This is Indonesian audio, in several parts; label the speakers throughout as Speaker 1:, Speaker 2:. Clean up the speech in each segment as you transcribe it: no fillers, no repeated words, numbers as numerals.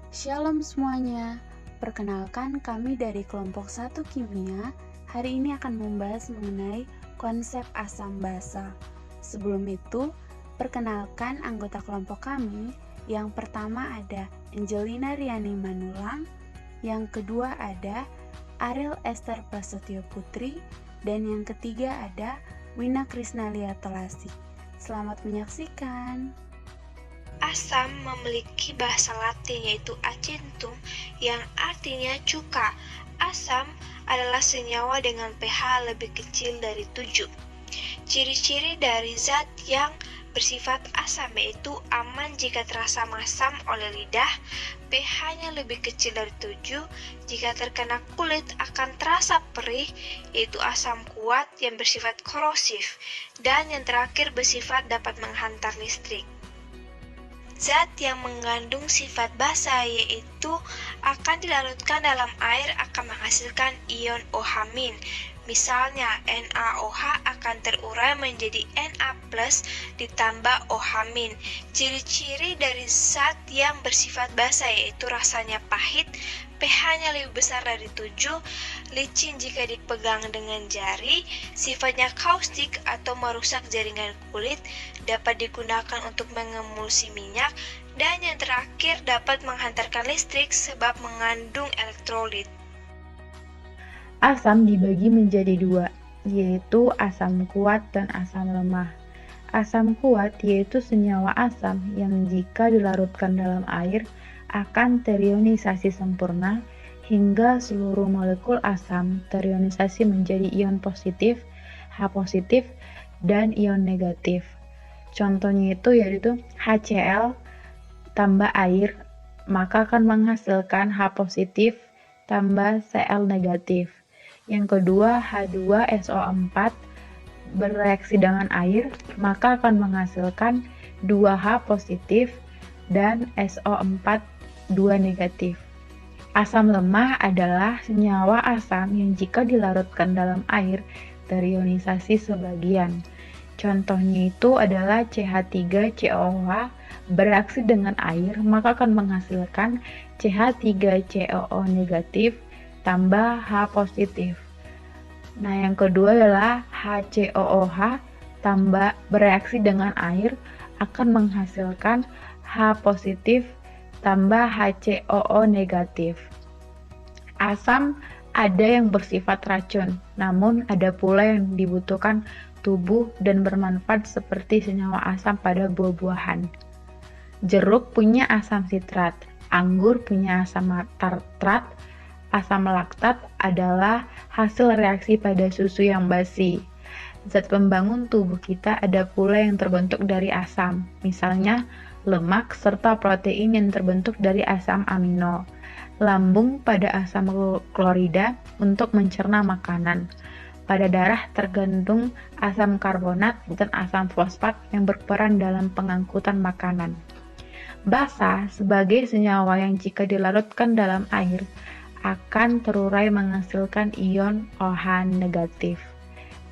Speaker 1: Shalom semuanya, perkenalkan kami dari kelompok 1 Kimia. Hari ini akan membahas mengenai konsep asam basa. Sebelum itu, perkenalkan anggota kelompok kami. Yang pertama ada Angelina Riani Manulang, yang kedua ada Ariel Esther Prasetyo Putri, dan yang ketiga ada Wina Krisnalia Telasik. Selamat menyaksikan.
Speaker 2: Asam memiliki bahasa Latin yaitu acentum yang artinya cuka. Asam adalah senyawa dengan pH lebih kecil dari 7. Ciri-ciri dari zat yang bersifat asam yaitu aman jika terasa masam oleh lidah, pH-nya lebih kecil dari 7, jika terkena kulit akan terasa perih, yaitu asam kuat yang bersifat korosif, dan yang terakhir bersifat dapat menghantar listrik. Zat yang mengandung sifat basa yaitu akan dilarutkan dalam air akan menghasilkan ion OH-. Misalnya NaOH akan terurai menjadi Na+ ditambah OH-. Ciri-ciri dari zat yang bersifat basa yaitu rasanya pahit, pH-nya lebih besar dari 7, licin jika dipegang dengan jari, sifatnya kaustik atau merusak jaringan kulit, dapat digunakan untuk mengemulsi minyak, dan yang terakhir dapat menghantarkan listrik sebab mengandung elektrolit.
Speaker 3: Asam dibagi menjadi dua, yaitu asam kuat dan asam lemah. Asam kuat yaitu senyawa asam yang jika dilarutkan dalam air akan terionisasi sempurna hingga seluruh molekul asam terionisasi menjadi ion positif, H positif, dan ion negatif. Contohnya itu yaitu HCl tambah air, maka akan menghasilkan H positif tambah Cl negatif. Yang kedua, H2SO4 bereaksi dengan air, maka akan menghasilkan 2H positif dan SO4 2 negatif. Asam lemah adalah senyawa asam yang jika dilarutkan dalam air terionisasi sebagian. Contohnya itu adalah CH3COOH bereaksi dengan air, maka akan menghasilkan CH3COO negatif tambah H positif. Nah, yang kedua adalah HCOOH tambah bereaksi dengan air akan menghasilkan H positif tambah HCOO negatif. Asam ada yang bersifat racun, namun ada pula yang dibutuhkan tubuh dan bermanfaat seperti senyawa asam pada buah-buahan. Jeruk punya asam sitrat, anggur punya asam tartrat, asam laktat adalah hasil reaksi pada susu yang basi. Zat pembangun tubuh kita ada pula yang terbentuk dari asam, misalnya lemak serta protein yang terbentuk dari asam amino. Lambung pada asam klorida untuk mencerna makanan. Pada darah tergantung asam karbonat dan asam fosfat yang berperan dalam pengangkutan makanan. Basa sebagai senyawa yang jika dilarutkan dalam air akan terurai menghasilkan ion OH negatif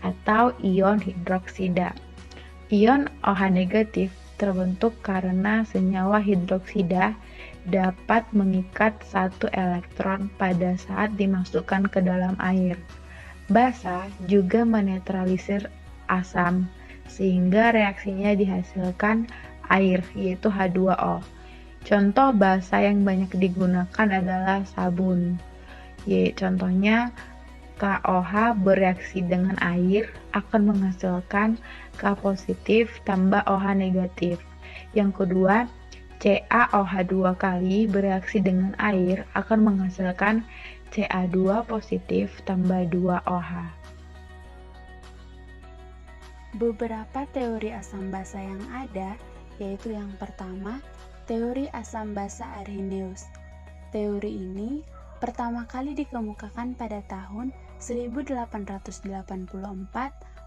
Speaker 3: atau ion hidroksida. Ion OH negatif terbentuk karena senyawa hidroksida dapat mengikat satu elektron pada saat dimasukkan ke dalam air. Basa juga menetralisir asam sehingga reaksinya dihasilkan air yaitu H2O. Contoh basa yang banyak digunakan adalah sabun. Contohnya KOH bereaksi dengan air akan menghasilkan K positif tambah OH negatif. Yang kedua, CaOH2 kali bereaksi dengan air akan menghasilkan Ca2 positif tambah 2OH.
Speaker 1: Beberapa teori asam basa yang ada, yaitu yang pertama, teori asam basa Arrhenius. Teori ini pertama kali dikemukakan pada tahun 1884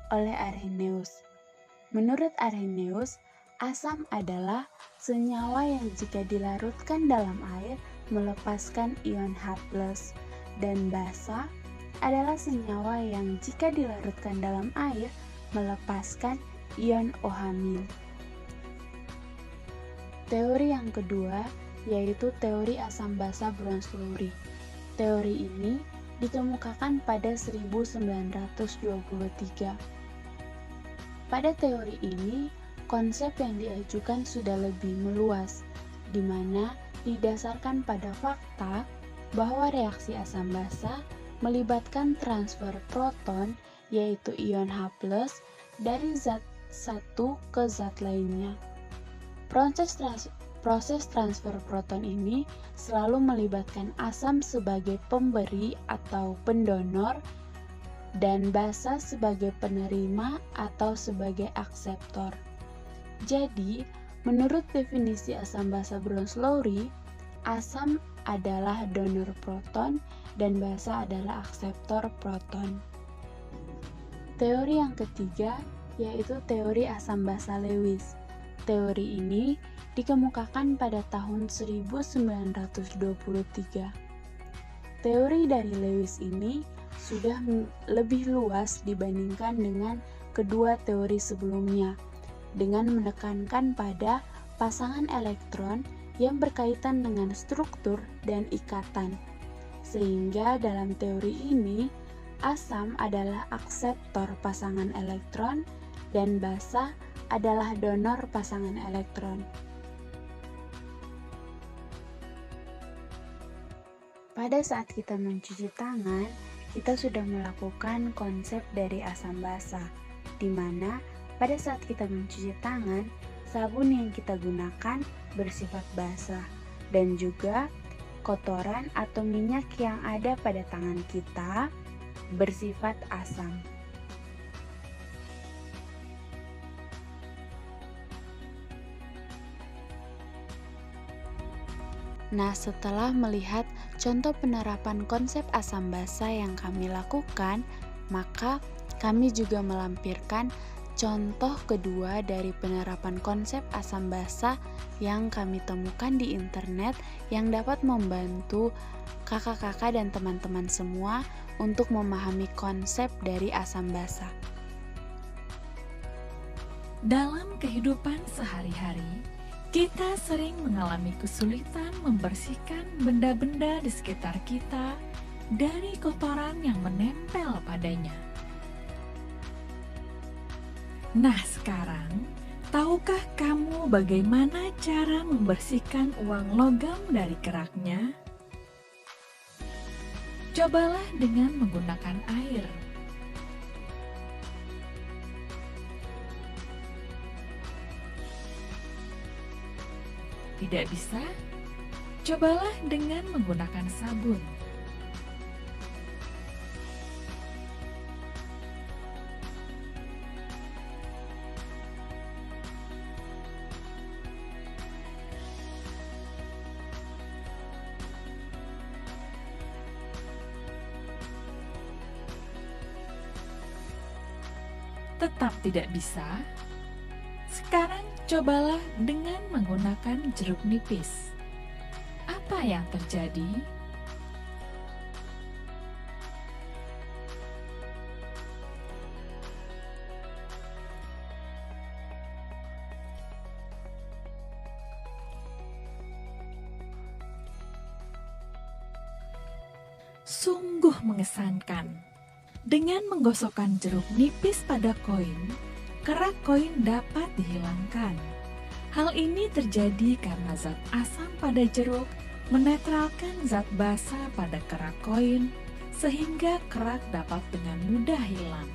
Speaker 1: oleh Arrhenius. Menurut Arrhenius, asam adalah senyawa yang jika dilarutkan dalam air melepaskan ion H+, dan basa adalah senyawa yang jika dilarutkan dalam air melepaskan ion OH-. Teori yang kedua yaitu teori asam basa Bronsted-Lowry. Teori ini dikemukakan pada 1923. Pada teori ini, konsep yang diajukan sudah lebih meluas, di mana didasarkan pada fakta bahwa reaksi asam basa melibatkan transfer proton, yaitu ion H+, dari zat satu ke zat lainnya. Proses transfer proton ini selalu melibatkan asam sebagai pemberi atau pendonor dan basa sebagai penerima atau sebagai akseptor. Jadi, menurut definisi asam basa Bronsted-Lowry, asam adalah donor proton dan basa adalah akseptor proton. Teori yang ketiga yaitu teori asam basa Lewis. Teori ini dikemukakan pada tahun 1923. Teori dari Lewis ini sudah lebih luas dibandingkan dengan kedua teori sebelumnya, dengan menekankan pada pasangan elektron yang berkaitan dengan struktur dan ikatan. Sehingga dalam teori ini, asam adalah akseptor pasangan elektron dan basa adalah donor pasangan elektron. Pada saat kita mencuci tangan, kita sudah melakukan konsep dari asam basa, di mana pada saat kita mencuci tangan, sabun yang kita gunakan bersifat basah, dan juga kotoran atau minyak yang ada pada tangan kita bersifat asam. Nah, setelah melihat contoh penerapan konsep asam basa yang kami lakukan, maka kami juga melampirkan contoh kedua dari penerapan konsep asam basa yang kami temukan di internet yang dapat membantu kakak-kakak dan teman-teman semua untuk memahami konsep dari asam basa.
Speaker 4: Dalam kehidupan sehari-hari, kita sering mengalami kesulitan membersihkan benda-benda di sekitar kita dari kotoran yang menempel padanya. Nah, sekarang, tahukah kamu bagaimana cara membersihkan uang logam dari keraknya? Cobalah dengan menggunakan air. Tidak bisa? Cobalah dengan menggunakan sabun. Tetap tidak bisa? Sekarang cobalah dengan menggunakan jeruk nipis. Apa yang terjadi? Sungguh mengesankan. Dengan menggosokkan jeruk nipis pada koin, kerak koin dapat dihilangkan. Hal ini terjadi karena zat asam pada jeruk menetralkan zat basa pada kerak koin, sehingga kerak dapat dengan mudah hilang.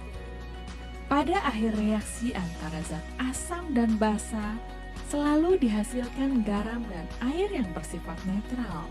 Speaker 4: Pada akhir reaksi antara zat asam dan basa, selalu dihasilkan garam dan air yang bersifat netral.